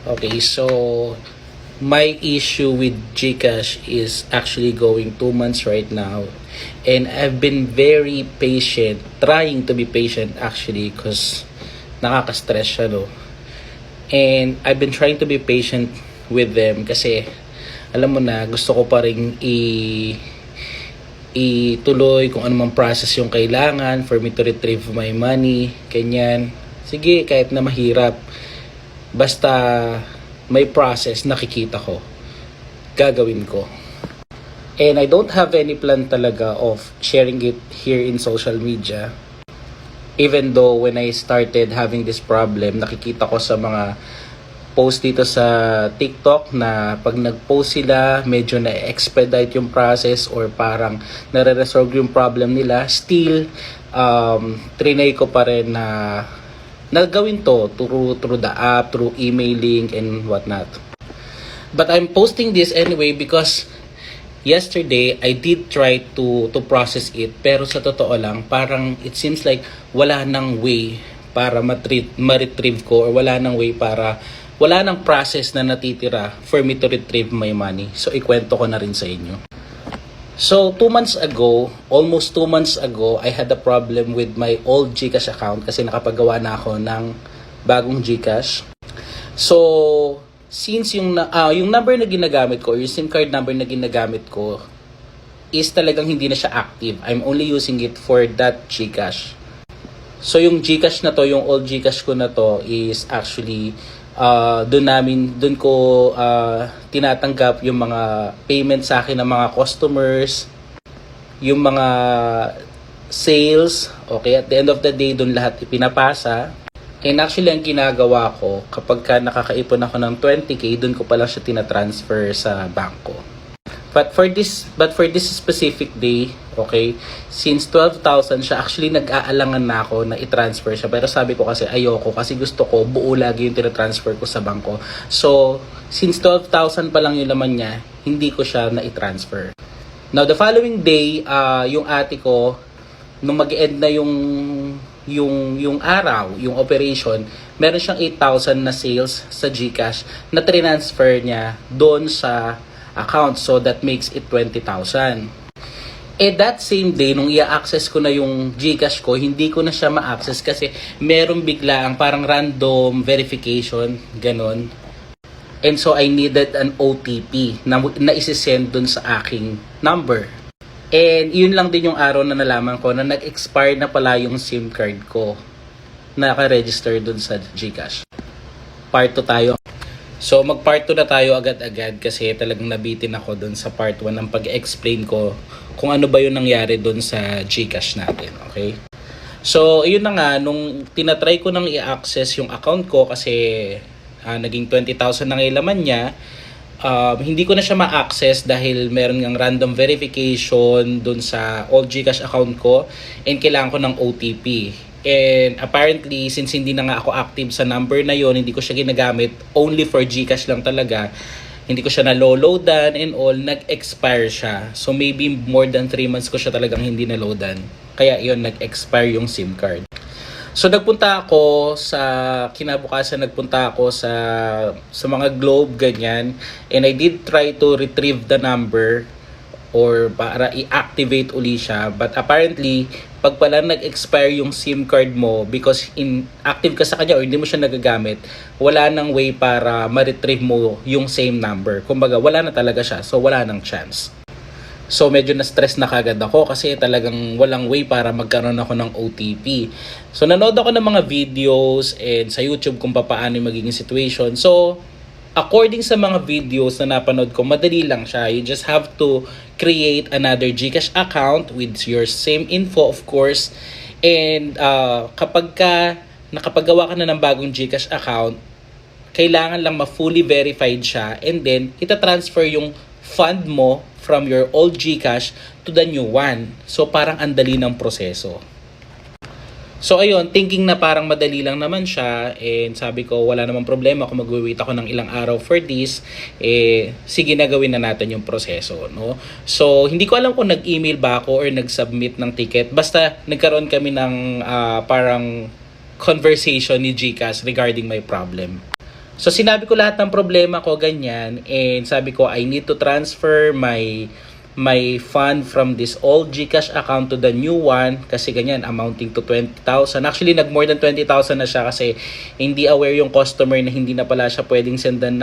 Okay, so my issue with GCash is actually going 2 months right now. And I've been very patient, trying to be patient actually because nakaka-stress siya, no? And I've been trying to be patient with them kasi alam mo na, gusto ko pa rin ituloy kung ano mang process yung kailangan for me to retrieve my money, ganyan. Sige, kahit na mahirap, basta may process nakikita ko, gagawin ko. And I don't have any plan talaga of sharing it here in social media. Even though when I started having this problem, nakikita ko sa mga post dito sa TikTok na pag nag-post sila, medyo na-expedite yung process or parang nare-resolve yung problem nila. Still, trinay ko pa rin na nagawin to through the app, through emailing and whatnot. But I'm posting this anyway because yesterday I did try to process it, pero sa totoo lang parang it seems like wala nang way para ma-retrieve ko, or wala nang process na natitira for me to retrieve my money. So ikwento ko na rin sa inyo. So, 2 months ago, almost 2 months ago, I had a problem with my old GCash account kasi nakapagawa na ako ng bagong GCash. So, since yung number na ginagamit ko, or yung SIM card number na ginagamit ko, is talagang hindi na siya active. I'm only using it for that GCash. So, yung GCash na to, yung old GCash ko na to, is actually doon ko tinatanggap yung mga payment sa akin ng mga customers, yung mga sales. Okay, at the end of the day, doon lahat ipinapasa. And actually, ang ginagawa ko, kapag nakakaipon ako ng 20k, doon ko pala siya tinatransfer sa bangko. But for this specific day, okay, since 12,000 siya, actually nag-aalangan na ako na i-transfer siya. Pero sabi ko kasi ayoko, kasi gusto ko buo lagi yung tinatransfer ko sa bangko. So, since 12,000 pa lang yung laman niya, hindi ko siya na i-transfer. Now, the following day, yung ate ko, nung mag-end na yung araw, yung operation, meron siyang 8,000 na sales sa GCash na transfer niya doon sa account. So that makes it 20,000. That same day, nung i-access ko na yung GCash ko, hindi ko na siya ma-access kasi meron bigla ang parang random verification, ganon. And so I needed an OTP na isi-send dun sa aking number. And yun lang din yung araw na nalaman ko na nag-expire na pala yung SIM card ko na naka-register dun sa GCash. Part 2 tayo. So mag-part 2 na tayo agad-agad kasi talagang nabitin ako dun sa part 1 ng pag-explain ko kung ano ba yung nangyari dun sa GCash natin, okay? So yun na nga, nung tinatry ko nang i-access yung account ko kasi naging 20,000 na ngayon laman niya, hindi ko na siya ma-access dahil meron ng random verification dun sa old GCash account ko and kailangan ko ng OTP. And apparently, since hindi na nga ako active sa number na yon, hindi ko siya ginagamit, only for GCash lang talaga, hindi ko siya na-loadan and all, nag-expire siya. So maybe more than 3 months ko siya talagang hindi na-loadan. Kaya yon, nag-expire yung SIM card. So nagpunta ako sa mga Globe, ganyan. And I did try to retrieve the number or para i-activate uli siya. But apparently, pag pala nag-expire yung SIM card mo because inactive ka sa kanya or hindi mo siya nagagamit, wala nang way para ma-retrieve mo yung same number. Kumbaga, wala na talaga siya. So, wala nang chance. So, medyo na-stress na kagad ako kasi talagang walang way para magkaroon ako ng OTP. So, nanood ako ng mga videos and sa YouTube kung paano yung magiging situation. So, according sa mga videos na napanood ko, madali lang siya. You just have to create another GCash account with your same info, of course. And kapag nakapagawa ka na ng bagong GCash account, kailangan lang ma-fully verified siya and then ita-transfer yung fund mo from your old GCash to the new one. So parang andali ng proseso. So ayun, thinking na parang madali lang naman siya, and sabi ko wala namang problema kung mag-wait ako ng ilang araw for this, sige na gawin na natin yung proseso, no? So hindi ko alam kung nag-email ba ako or nag-submit ng ticket, basta nagkaroon kami ng parang conversation ni GCash regarding my problem. So sinabi ko lahat ng problema ko ganyan, and sabi ko I need to transfer my fund from this old GCash account to the new one kasi ganyan amounting to 20,000. Actually nag more than 20,000 na siya kasi hindi aware yung customer na hindi na pala siya pwedeng sendan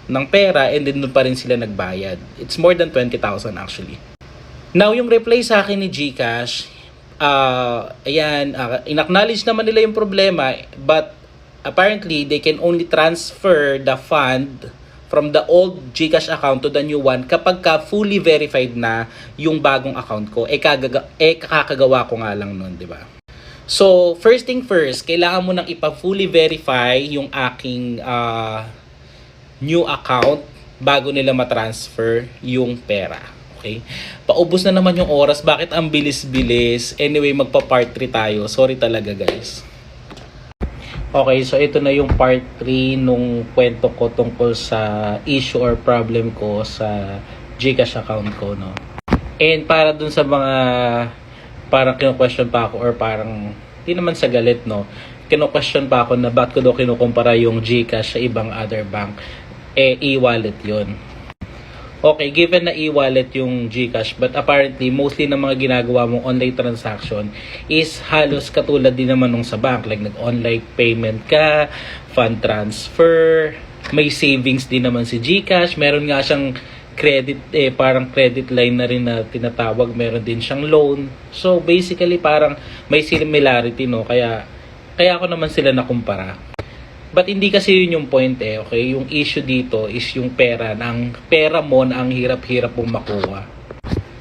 ng pera, and then doon pa rin sila nagbayad. It's more than 20,000 actually. Now yung reply sa akin ni GCash, in-acknowledge naman nila yung problema, but apparently they can only transfer the fund from the old GCash account to the new one kapag ka fully verified na yung bagong account ko. Kakagawa ko nga lang nun, di ba? So, first thing first, kailangan mo nang ipa-fully verify yung aking new account bago nila matransfer yung pera. Okay? Paubos na naman yung oras. Bakit ang bilis-bilis? Anyway, magpa-part 3 tayo. Sorry talaga, guys. Okay, so ito na yung part 3 nung kwento ko tungkol sa issue or problem ko sa GCash account ko, no? And para dun sa mga parang kino-question pa ako or parang hindi naman sa galit, no? Kino-question pa ako na bakit ko daw kinukumpara yung GCash sa ibang other bank. E-wallet yun. Okay, given na e-wallet yung GCash, but apparently, mostly ng mga ginagawa mong online transaction is halos katulad din naman nung sa bank. Like, nag-online payment ka, fund transfer, may savings din naman si GCash. Meron nga siyang credit, parang credit line na rin na tinatawag. Meron din siyang loan. So, basically, parang may similarity, no? Kaya ako naman sila nakumpara. But hindi kasi yun yung point okay? Yung issue dito is yung pera. Ang pera mo na ang hirap-hirap mong makuha.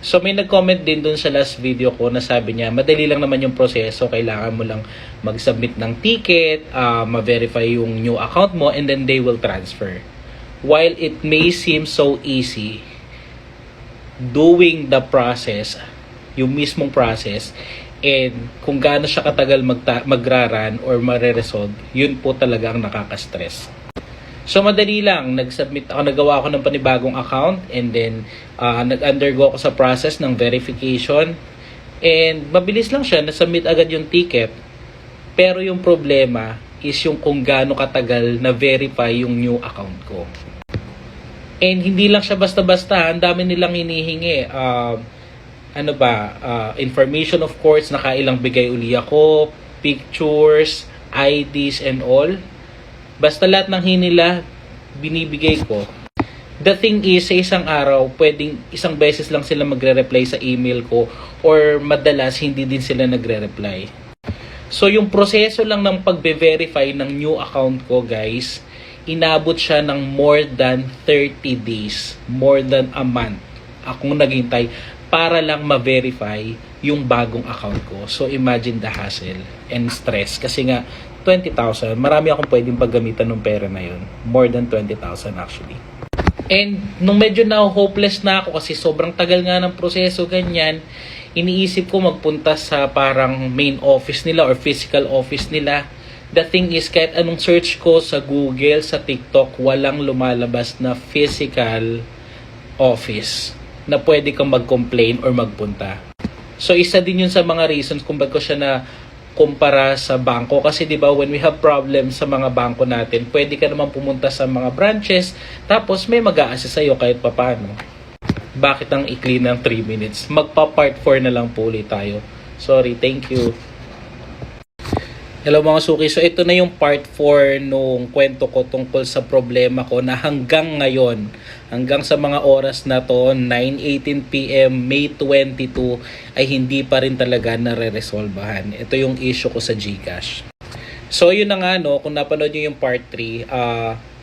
So may nag-comment din dun sa last video ko na sabi niya, madali lang naman yung proseso. Kailangan mo lang mag-submit ng ticket, ma-verify yung new account mo, and then they will transfer. While it may seem so easy, doing the process, yung mismong process, and kung gaano siya katagal magraran or mare-resolve, yun po talaga ang nakaka-stress. So madali lang, nagawa ako ng panibagong account, and then nag-undergo ako sa process ng verification, and mabilis lang siya, nasubmit agad yung ticket. Pero yung problema is yung kung gaano katagal na verify yung new account ko. And hindi lang siya basta-basta, ang dami nilang hinihingi. Information of course, nakailang bigay uli ako, pictures, IDs and all. Basta lahat ng hinila, binibigay ko. The thing is, sa isang araw, pwedeng isang beses lang sila magre-reply sa email ko, or madalas hindi din sila nagre-reply. So yung proseso lang ng pagbe-verify ng new account ko, guys, inabot siya ng more than 30 days, more than a month akong naghintay para lang ma-verify yung bagong account ko. So, imagine the hassle and stress. Kasi nga, 20,000, marami akong pwedeng paggamitan ng pera na yun. More than 20,000 actually. And, nung medyo na hopeless na ako kasi sobrang tagal nga ng proseso, ganyan, iniisip ko magpunta sa parang main office nila or physical office nila. The thing is, kahit anong search ko sa Google, sa TikTok, walang lumalabas na physical office na pwede kang mag-complain or magpunta. So, isa din yun sa mga reasons kung ba't ko siya na kumpara sa bangko. Kasi di ba when we have problems sa mga bangko natin, pwede ka naman pumunta sa mga branches, tapos may mag-a-assist sa'yo kahit papano. Bakit ang ikli ng 3 minutes? Magpa-part 4 na lang po ulit tayo. Sorry, thank you. Hello mga suki, so ito na yung part 4 nung kwento ko tungkol sa problema ko na hanggang ngayon, hanggang sa mga oras na to, 9:18 PM, May 22, ay hindi pa rin talaga nare-resolbahan. Ito yung issue ko sa GCash. So yun na nga, no, kung napanood nyo yung part 3,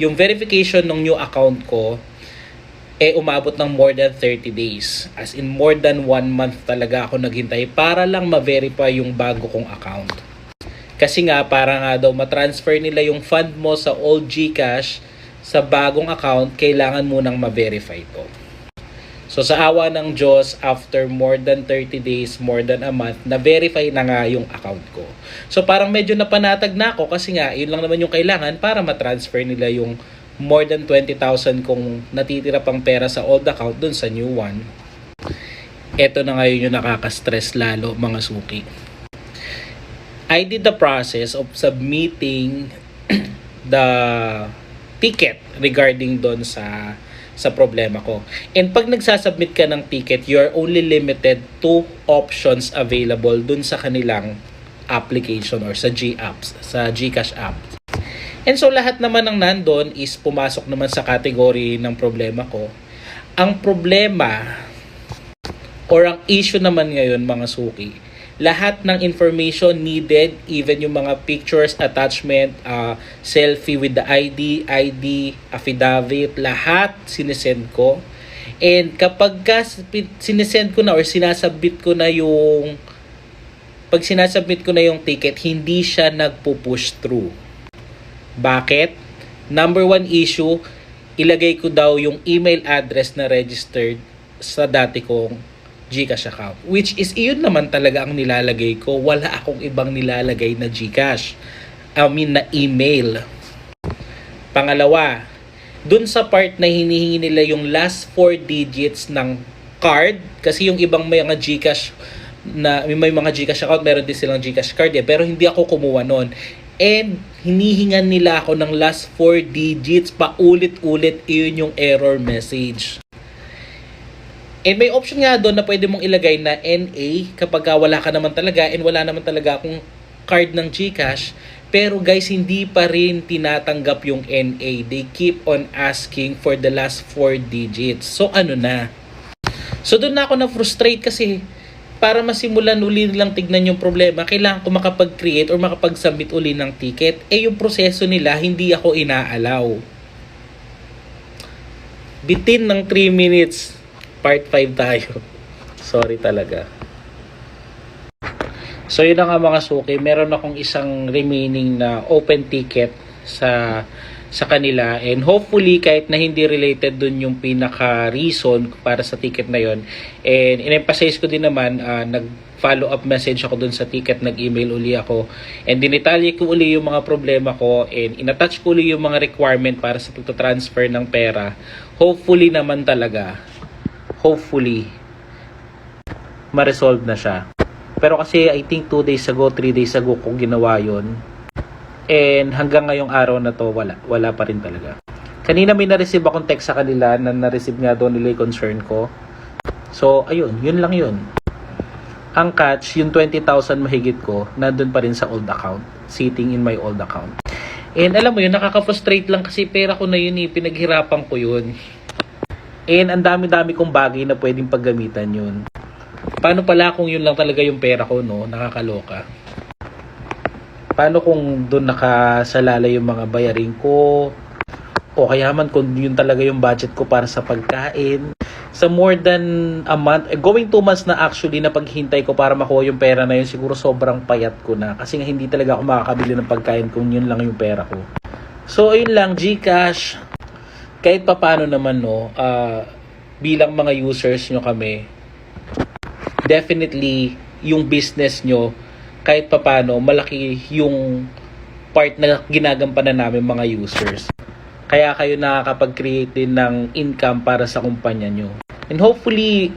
yung verification ng new account ko, umabot ng more than 30 days. As in more than 1 month talaga ako naghintay para lang ma-verify yung bago kong account. Kasi nga, para nga daw matransfer nila yung fund mo sa old GCash sa bagong account, kailangan munang ma-verify to. So sa awa ng Diyos, after more than 30 days, more than a month, na-verify na nga yung account ko. So parang medyo napanatag na ako kasi nga, yun lang naman yung kailangan para matransfer nila yung more than 20,000 kung natitira pang pera sa old account dun sa new one. Ito na ngayon yung nakaka-stress lalo, mga suki. I did the process of submitting the ticket regarding doon sa problema ko. And pag nagsasubmit ka ng ticket, you're only limited to options available dun sa kanilang application or sa G-apps, sa GCash app. And so lahat naman ng nandun is pumasok naman sa category ng problema ko. Ang problema or ang issue naman ngayon mga suki, lahat ng information needed, even yung mga pictures, attachment, selfie with the ID, affidavit, lahat sinesend ko. And kapag sinesend ko na or sinasubmit ko na yung pag sinasubmit ko na yung ticket, hindi siya nagpo-push through. Bakit? Number one issue, ilagay ko daw yung email address na registered sa dati kong GCash account. Which is, iyon naman talaga ang nilalagay ko. Wala akong ibang nilalagay na GCash. Na email. Pangalawa, dun sa part na hinihingi nila yung last 4 digits ng card, kasi yung ibang may mga GCash na may mga GCash account, meron din silang GCash card pero hindi ako kumuha nun. And hinihingan nila ako ng last 4 digits paulit-ulit, iyon yung error message. And may option nga doon na pwede mong ilagay na NA kapag wala ka naman talaga and wala naman talaga akong card ng GCash. Pero guys, hindi pa rin tinatanggap yung NA. They keep on asking for the last 4 digits. So ano na? So doon na ako na-frustrate kasi para masimulan uli nilang tignan yung problema, kailangan ko makapag-create or makapag-submit uli ng ticket. Yung proseso nila, hindi ako inaalaw. Bitin ng 3 minutes. Part 5 tayo. Sorry talaga. So yun na nga mga suki, meron akong isang remaining na open ticket sa kanila, and hopefully kahit na hindi related dun yung pinaka reason para sa ticket na yon, and in-emphasize ko din naman, nag-follow up message ako dun sa ticket, nag-email uli ako, and dinitalye ko uli yung mga problema ko, and in-attach ko uli yung mga requirement para sa pagto-transfer ng pera. Hopefully naman talaga, ma-resolve na siya. Pero kasi I think 2 days ago, 3 days ago ko ginawa yon. And hanggang ngayong araw na to, wala pa rin talaga. Kanina may na-receive akong text sa kanila na na-receive nga doon nila yung concern ko. So, ayun, yun lang yun. Ang catch, yung 20,000 mahigit ko, nandun pa rin sa old account. Sitting in my old account. And alam mo yun, nakaka-frustrate lang kasi pera ko na yun pinaghirapan ko yun. And ang dami-dami kong bagay na pwedeng paggamitan yun. Paano pala kung yun lang talaga yung pera ko, no? Nakakaloka. Paano kung doon nakasalala yung mga bayarin ko? O kaya man kung yun talaga yung budget ko para sa pagkain. Sa more than a month, going 2 months na actually na paghintay ko para makuha yung pera na yun, siguro sobrang payat ko na. Kasi nga hindi talaga ako makakabili ng pagkain kung yun lang yung pera ko. So ayun lang, GCash. Kahit papaano naman, no, bilang mga users nyo kami, definitely yung business nyo, kahit papano, malaki yung part na ginagampanan namin mga users. Kaya kayo nakakapag-create din ng income para sa kumpanya nyo. And hopefully,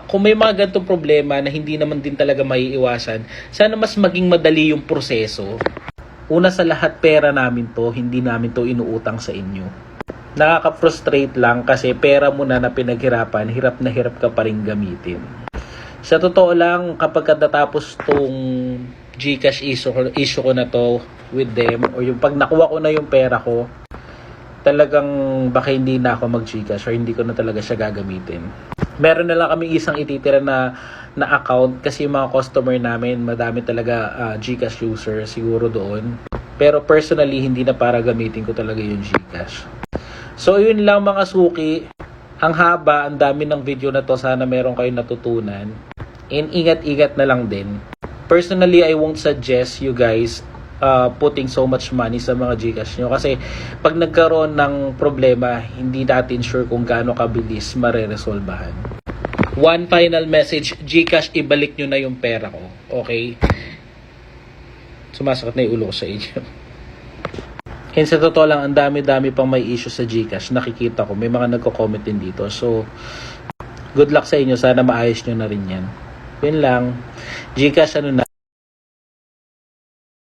kung may mga ganitong problema na hindi naman din talaga maiiwasan, sana mas maging madali yung proseso. Una sa lahat, pera namin to, hindi namin to inuutang sa inyo. Nakaka-frustrate lang kasi pera mo na pinaghirapan, hirap na hirap ka pa rin gamitin. Sa totoo lang, kapag natapos tong GCash issue ko na to with them, o yung pag nakuha ko na yung pera ko, talagang baka hindi na ako mag-GCash or hindi ko na talaga siya gagamitin. Meron na lang kami isang ititira na account kasi yung mga customer namin, madami talaga GCash user siguro doon. Pero personally, hindi na para gamitin ko talaga yung GCash. So yun lang mga suki. Ang haba, ang dami ng video na to. Sana meron kayong natutunan. And ingat-ingat na lang din. Personally, I won't suggest you guys putting so much money sa mga GCash nyo. Kasi pag nagkaroon ng problema, hindi natin sure kung gaano kabilis mareresolbahan. One final message, GCash, ibalik nyo na yung pera ko. Okay? Sumasakit na yung ulo ko sa inyo. And sa totoo lang, ang dami-dami pang may issue sa GCash. Nakikita ko, may mga nagko-comment din dito. So, good luck sa inyo. Sana maayos nyo na rin yan. Yun lang. GCash, ano na.